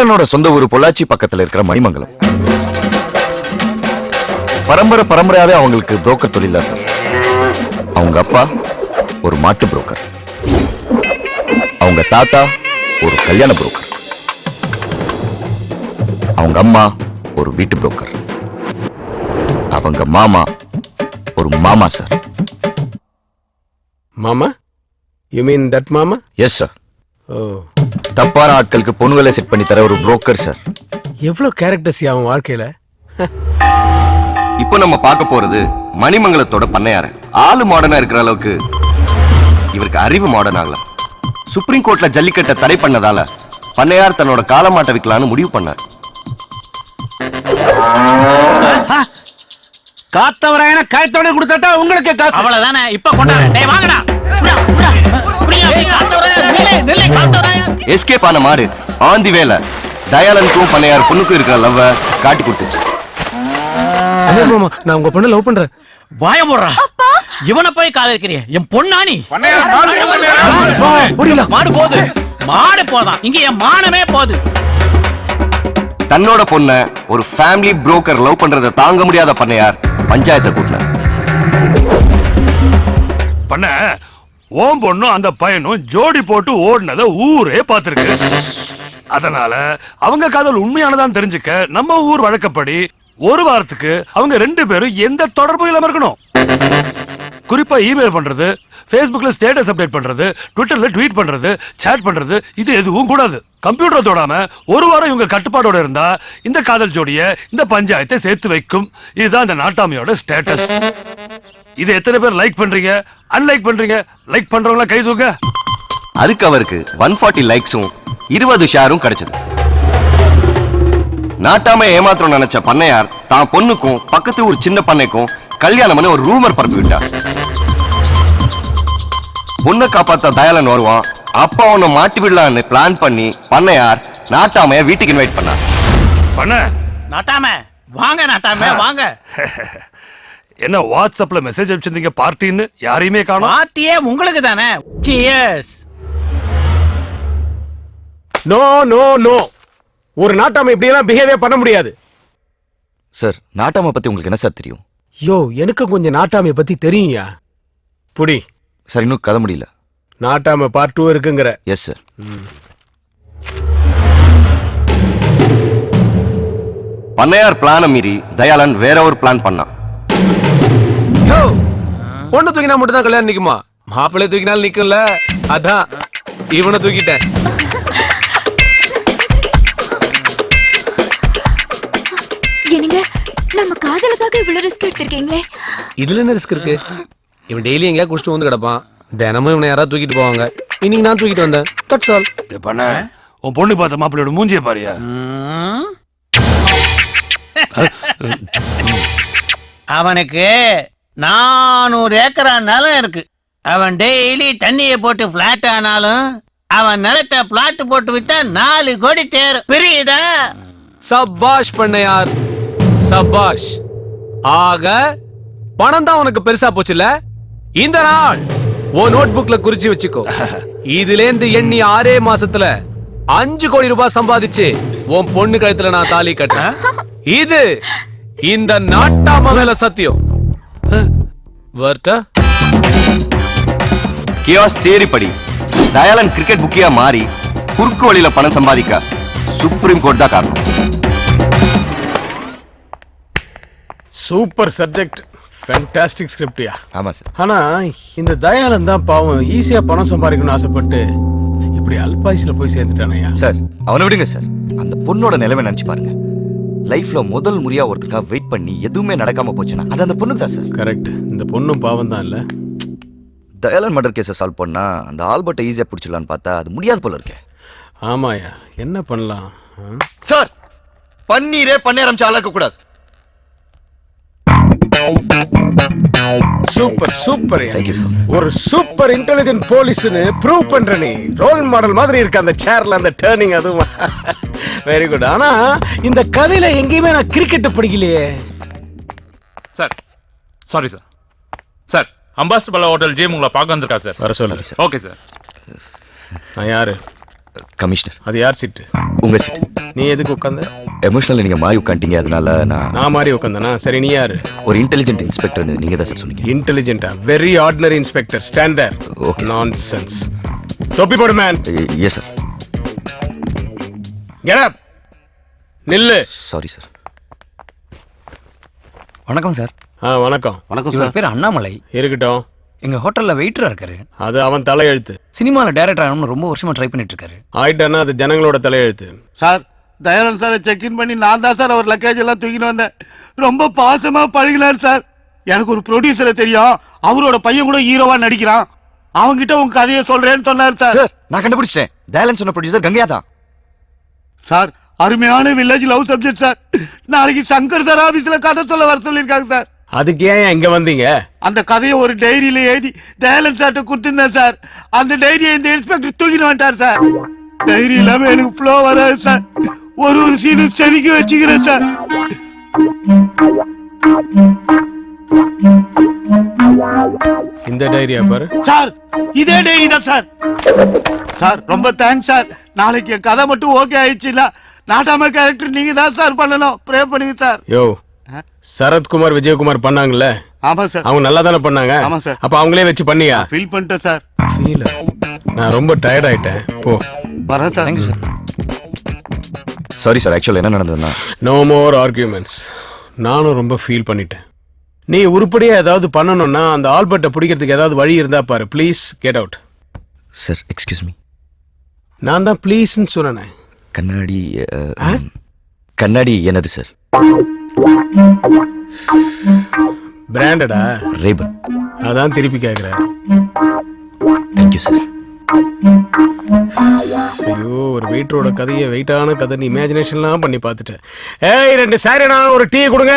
தயாளனோட சொந்த ஊர் பொள்ளாச்சி பக்கத்துல இருக்கிற மணிமங்கலம். பரம்பரையாவே அவங்களுக்கு புரோக்கர் தொழில் தான் சார். அவங்க அப்பா ஒரு மாட்டு புரோக்கர், அவங்க தாத்தா ஒரு கல்யாண புரோக்கர், அவங்க அம்மா ஒரு வீட்டு புரோக்கர், அவங்க மாமா ஒரு மாமா சார். மாமா? யூ மீன் தட் மாமா? Yes sir. ஓ, தப்பான ஆட்களுக்கு பொண்ணுகளை செட் பண்ணி தர ஒரு புரோக்கர் சார். எவ்வளவு கேரக்டர்ஸ் அவன் வாழ்க்கையில. இப்போ நம்ம பார்க்க போறது மணிமங்கலத்தோட பண்ணையார. ஆளு மாடர்னா இருக்கிற அளவுக்கு இவருக்கு அறிவு மாடர்ன் ஆகல. சுப்ரீம் கோர்ட்ல ஜல்லிக்கட்டை தடை பண்ணதால பண்ணையார் தன்னோட காலமாட்டை விற்கலான்னு முடிவு பண்ணார். காத்தவராயன காயத்தோட கொடுத்தா உங்களுக்கு காசு அவ்வளவுதானே. இப்ப கொண்டாரு. டேய் வாங்கடா. எஸ்கேப் ஆன மாடு ஆந்தி வேலை தயாளனுக்கும் பண்ணையார் பொண்ணுக்கும் இருக்கிற லவ்வ காட்டி கொடுத்துச்சு. மாமா, நான் உங்க பொண்ணை லவ் பண்றேன். வாய போடுறா. இவனை போய் காதலிக்கிறிய? என் பொண்ணானி மாடு போகுது. மாடு போதான், இங்க என் மானமே போகுது. தன்னோட பொண்ண ஒரு ஃபேமிலி புரோக்கர் லவ் பண்றதை தாங்க முடியாத பண்ணையார் பஞ்சாயத்தை கூட்டினார். பண்ண ஓம் பொண்ணும் அந்த பையனும் ஜோடி போட்டு ஓடினத ஊரே பார்த்திருக்கு. அதனால அவங்க காதல் உண்மையானதான் தெரிஞ்சுக்க நம்ம ஊர் வழக்கப்படி ஒரு வாரத்துக்கு அவங்க 2 பேரும் எந்த தொடர்பும் இல்லாம இருக்கணும். குறிப்பா இமெயில் பண்றது, Facebookல ஸ்டேட்டஸ் அப்டேட் பண்றது, ட்விட்டர்ல ட்வீட் பண்றது, சேட் பண்றது, இது எதுவும் கூடாது. கம்ப்யூட்டர் தொடாம ஒரு வாரம் இவங்க கட்டுப்பாடோட இருந்தா இந்த காதல் ஜோடிய இந்த பஞ்சாயத்தை சேர்த்து வைக்கும். இதுதான் இந்த நாட்டாமையோட ஸ்டேட்டஸ். இது எத்தனை பேர் லைக் பண்றீங்க, அன்லைக் பண்றீங்க? லைக் பண்றவங்கள கை தூக்க. அதுக்கு அவருக்கு 140 லைக்ஸும் 20 ஷேரும் கிடைச்சது. நாட்டாம ஏமாத்திரம் நினைச்ச பண்ணையார் தான் பொண்ணுக்கும் பக்கத்து ஊர் சின்ன பண்ணைக்கும் கல்யாணம்னு ஒரு ரூமர் பரப்பி விட்டார். பொண்ணை காப்பாத்த தயாளன் வருவான், அப்பா ஒன்னு மாட்டி விடலான்னு பிளான் பண்ணி பண்ணையார் நாட்டாமைய வீட்டுக்கு இன்வைட் பண்ணார். பண்ண நாட்டாம வாங்க, நாட்டாம வாங்க. என்ன வாட்ஸ்அப்ல மெசேஜ் அனுப்பிச்சிருந்தீங்க பார்ட்டின்னு? யாரையுமே காணோம். பார்ட்டியே உங்களுக்கு தானே. சியர்ஸ். நோ நோ நோ, ஒரு நாட்டாம இப்படி எல்லாம் பிஹேவியர் பண்ண முடியாது. சார், நாட்டாமை பத்தி உங்களுக்கு என்ன சார் தெரியும்? யோ, எனக்கு கொஞ்சம் நாட்டாமைய பத்தி தெரியும்யா. புடி. சார், இன்னும் கதை முடியல. நாட்டாம பார்ட் 2 இருக்குங்கிற? Yes sir. பண்ணையார் பிளான மீறி தயாளன் வேற ஒரு பிளான் பண்ணான். பொண்ணு தூக்கினா மட்டும் தான் கல்யாணம் நிக்குமா? மாப்பிள்ளை தூக்கினாலும் நிக்கும்ல, அதான் இவனை தூக்கிட்டேன். என்னங்க, நம்ம காதலுக்காக இவ்வளவு ரிஸ்க் எடுத்திருக்கீங்களே. இதுல என்ன ரிஸ்க் இருக்கு? இவன் டெய்லி எங்கேயா குடிச்சிட்டு வந்து கிடப்பான். தினமும் இவனை யாராவது தூக்கிட்டு போவாங்க. இன்னைக்கு நான் தூக்கிட்டு வந்தேன். That's all. பண்ண உன் பொண்ணு பார்த்த மாப்பிள்ளையோட மூஞ்சிய பாரியா. அவனுக்கு 400 ஏக்கரா நிலம் இருக்கு. அவன் டெய்லி தண்ணியை போட்டு பிளாட் ஆனாலும் அவன் நிலத்தை பிளாட் போட்டு வித்தா 4 கோடி தேர். புரியுதா? சபாஷ் பண்ணையார், சபாஷ். ஆக பணம் தான் உனக்கு பெருசா போச்சுல. இந்த நாள் ஓ நோட் புக்ல குறிச்சு வச்சுக்கோ. இதுல இருந்து எண்ணி 6 மாசத்துல 5 கோடி ரூபாய் சம்பாதிச்சு உன் பொண்ணு கழுத்துல நான் தாலி கட்டுறேன். இது இந்த நாட்டாம மேல சத்தியம். வர்த்தா கியாஸ் தியரி படி தயாளன் கிரிக்கெட் புக்கியா மாறி குறுக்கு வழியில பணம் சம்பாதிக்க சுப்ரீம் கோர்ட் தான் காரணம். சூப்பர் சப்ஜெக்ட், ஃபேண்டாஸ்டிக் ஸ்கிரிப்ட்யா. ஆமா சார். ஆனா இந்த தயாளன் தான் பாவம் ஈஸியா பணம் சம்பாதிக்கணும்னு ஆசைப்பட்டு இப்படி அல்பாயுஸ்ல போய் சேர்ந்துட்டானயா. சார், அவனை விடுங்க சார். அந்த பொண்ணோட நிலைமை நினைச்சு பாருங்க. லைஃப்ல முதல் முறையா ஒருத்தருக்காக வெயிட் பண்ணி எதுவுமே நடக்காம போச்சுன்னா அது அந்த பொண்ணுக்கு தான் சார். கரெக்ட். இந்த பொண்ணும் பாவம் தான் இல்ல. தயாளன் மர்டர் கேஸை சால்வ் பண்ணா அந்த ஆல்பர்ட்டை ஈஸியா பிடிச்சிடலான்னு பார்த்தா அது முடியாது போல இருக்கே. ஆமாயா, என்ன பண்ணலாம்? சார், பன்னீரே பண்ணேரம் சாலக்க கூடாது. Super super. Thank you, sir. ஒரு சூப்பர் இன்டெலிஜென்ட் போலீஸ்னு ப்ரூவ் பண்ற நீ. ரோல் மாடல் மாதிரி இருக்கு அந்த சேர்ல அந்த டர்னிங். அதுவும் வெரி குட். ஆனா இந்த கதையில எங்கேயுமே நான் கிரிக்கெட் படிக்கலையே. Sir sorry sir. Sir, ambassador பல ஹோட்டல் ஜிம் உங்களை பார்க்க வந்திருக்கா சார். வர சொல்லுங்க சார். Okay sir. நான் யாரு? கமிஷனர். அது யார் சீட்டு? உங்க சீட். நீ எதுக்கு உட்காந்த? எமோஷனல் நீங்க மாறி உட்காந்துட்டீங்க, அதனால நான் மாதிரி உட்காந்தனா? சரி, நீ யாரு? ஒரு இன்டெலிஜென்ட் இன்ஸ்பெக்டர் நீங்க தான் சார் சொன்னீங்க. இன்டெலிஜென்ட்டா? Very ordinary inspector. Stand there. Okay, sir. Nonsense. தொப்பி போடு man. Yes sir. Get up. நில்லு. Sorry sir. வணக்கம் சார். வணக்கம். வணக்கம் இவர் பேர் அண்ணாமலை. இருக்கட்டும். எங்க ஹோட்டல்ல வெயிட்டரா இருக்காரு. அது அவன் தலையெழுத்து. சினிமால டைரக்டர் ஆகணும்னு ரொம்ப வருஷமா ட்ரை பண்ணிட்டு இருக்காரு. ஆயிட்டானா அது ஜனங்களோட தலையெழுத்து. சார், தயானந்த் சாரை செக்இன் பண்ணி நான் தான் சார் அவர் லக்கேஜ் எல்லாம் தூக்கிட்டு வந்தேன். ரொம்ப பாசமா பழகினார் சார். எனக்கு ஒரு ப்ரொடியூசரை தெரியும், அவரோட பையன் கூட ஹீரோவா நடிக்கிறான். அவங்கிட்ட உங்க கதையை சொல்றேன்னு சொன்னார் சார். சார், நான் கண்டுபிடிச்சிட்டேன். தயாலன் சொன்ன ப்ரொடியூசர் கங்கையா தான். சார், அருமையான வில்லேஜ் லவ் சப்ஜெக்ட் சார். நாளைக்கு சங்கர் சார் ஆபீஸ்ல கதை சொல்ல வர சொல்லியிருக்காங்க சார். அதுக்கு ஏன் இங்க வந்தீங்க? அந்த கதையை ஒரு டைரியில எழுதி தயாலன் சார்ட்ட கொடுத்திருந்தேன் சார். அந்த டைரியை இந்த இன்ஸ்பெக்டர் தூக்கிட்டு வந்துட்டார் சார். டைரி இல்லாம எனக்கு ஃப்ளோ வராது சார். ஒரு சீனும் செதுக்கி வச்சுக்கிறேன் சார். இந்த டைரியா பாரு சார். இதே டைரி தான் சார். சார், ரொம்ப தேங்க்ஸ் சார். நாளைக்கு என் கதை மட்டும் ஓகே ஆயிடுச்சுல, நாட்டாம கேரக்டர் நீங்க தான் சார் பண்ணணும். ப்ரே பண்ணுங்க சார். யோ, சரத்குமார் விஜயகுமார் பண்ணாங்கல்ல, ஆமா சார். அவங்க நல்லா தானே பண்ணாங்க? ஆமா சார். அப்ப அவங்களே வச்சு பண்ணியா? ஃபீல் பண்ணிட்டேன் சார். ஃபீல்? நான் ரொம்ப டயர்ட் ஆயிட்டேன். போ. வரேன் sir. Thank you sir. Sorry sir, ஆக்சுவலா என்ன நடந்ததுன்னா, நோ மோர் ஆர்கியூமெண்ட்ஸ். நானும் ரொம்ப ஃபீல் பண்ணிட்டேன். நீ உருப்படியா ஏதாவது பண்ணணும்னா அந்த ஆல்பர்ட்டை பிடிக்கிறதுக்கு ஏதாவது வழி இருந்தா பாரு. Please get out. Sir excuse me. நான் தான் ப்ளீஸ்ன்னு சொன்னேன். கண்ணாடி கண்ணாடி என்னது சார்? பிராண்டடா? ரேபன். அதான் திருப்பி கேட்குறேன். Thank you sir. ஐயோ, ஒரு வெயிட்டரோட கதையை வெயிட்டான கதை இமேஜினேஷன்லாம் பண்ணி பார்த்துட்டேன். ஏய், 2 சாரிண்ணா, ஒரு டீ கொடுங்க.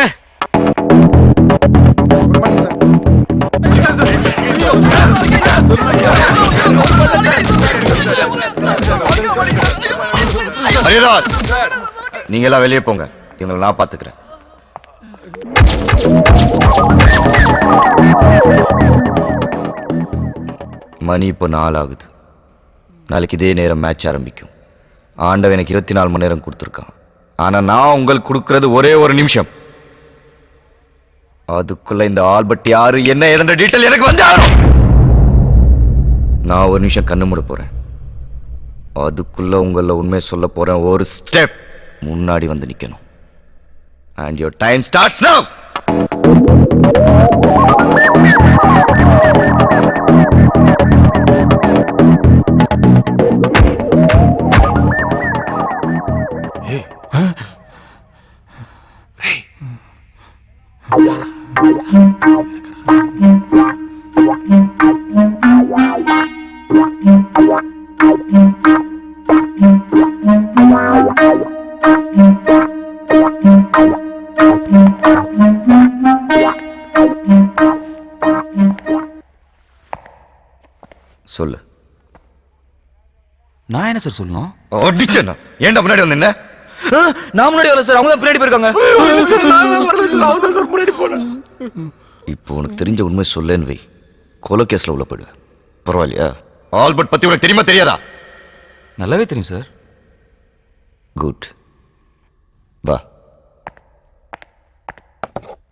ஹரிதாஸ், நீங்க எல்லாம் வெளியே போங்க. இவங்களை நான் பாத்துக்கிறேன். மணி இப்போ 4 ஆகுது. நாளைக்கு இதே நேரம் மேட்ச் ஆரம்பிக்கும். ஆண்டவன் எனக்கு 24 மணி நேரம் கொடுத்துருக்கான். ஆனா நான் உங்களுக்கு கொடுக்கறது ஒரே ஒரு நிமிஷம். அதுக்குள்ள இந்த ஆல்பர்ட் யாரு என்ன ஏதென்ற டீட்டெயில் எனக்கு வந்து ஆகணும். நான் ஒரு நிமிஷம் கண்ணு மூட போறேன். அதுக்குள்ள உங்கள உண்மை சொல்ல போறேன். ஒரு ஸ்டெப் முன்னாடி வந்து நிக்கணும். And your time starts now. சொல்லு. நான் என்ன சார் சொல்லணும்? அடிச்சேன்னா ஏன்டா முன்னாடி வந்து என்ன? நான் முன்னாடி வரல சார், அவங்க தான் பின்னாடி போயிருக்காங்க. இப்போ உனக்கு தெரிஞ்ச உண்மை சொல்லேன்னு வை. கொலை கேஸ்ல உள்ள போயிடுவேன். பரவாயில்லையா? ஆல்பர்ட் பத்தி உனக்கு தெரியுமா தெரியாதா? நல்லாவே தெரியும் சார். குட். வா.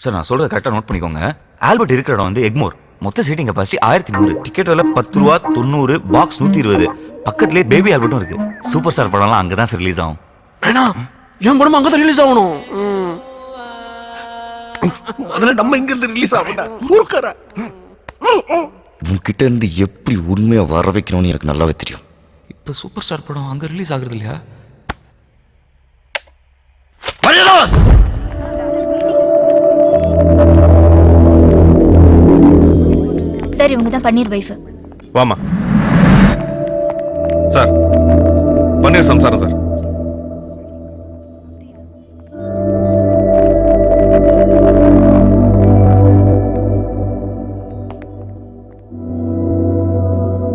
சார், நான் சொல்றத கரெக்டாக நோட் பண்ணிக்கோங்க. ஆல்பர்ட் இருக்கிற இடம் வந்து எக்மோர். மொத்த சீட்டிங் கெப்பாசிட்டி 1100. டிக்கெட் விலை 10 ரூபா 90. பாக்ஸ் 120. பக்கத்துலேயே பேபி ஆல்பர்ட்டும் இருக்கு. சூப்பர் ஸ்டார் படம்லாம் அங்கே தான் சார் ரிலீஸ் ஆகும். என் படம் அங்கதான் ரிலீஸ் ஆகணும். அதுல நம்ம இங்க இருந்து ரிலீஸ் ஆகணும். உன்கிட்ட இருந்து எப்படி உண்மையா வர வைக்கணும்னு எனக்கு நல்லாவே தெரியும். இப்போ சூப்பர் ஸ்டார் படம் அங்கே ரிலீஸ் ஆகுறது இல்லையா? சார், இவங்க தான் பன்னீர் வைஃப். வாமா சார். பன்னீர் சம்சாரம் சார்.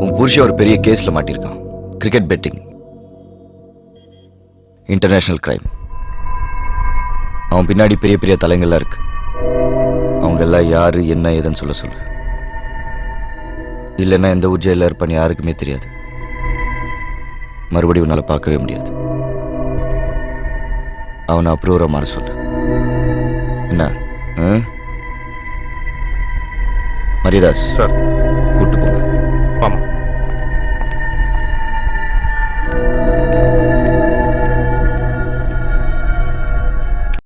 உன் புருஷன் ஒரு பெரிய கேஸ்ல மாட்டிருக்கான். Cricket betting, international crime. அவன் பின்னாடி பெரிய பெரிய தலைங்கள்லாம் இருக்கு. அவங்க எல்லாம் யாரு என்ன ஏதுன்னு சொல்ல சொல்லு. இல்லைன்னா எந்த ஊர் ஜெயில இருப்பான்னு யாருக்குமே தெரியாது. மறுபடியும் உன்னால பார்க்கவே முடியாது. அவனை அப்ரூவரா மாற சொல்லு. என்ன மரியதாஸ் சார் கூட்டு போங்க. வாமா.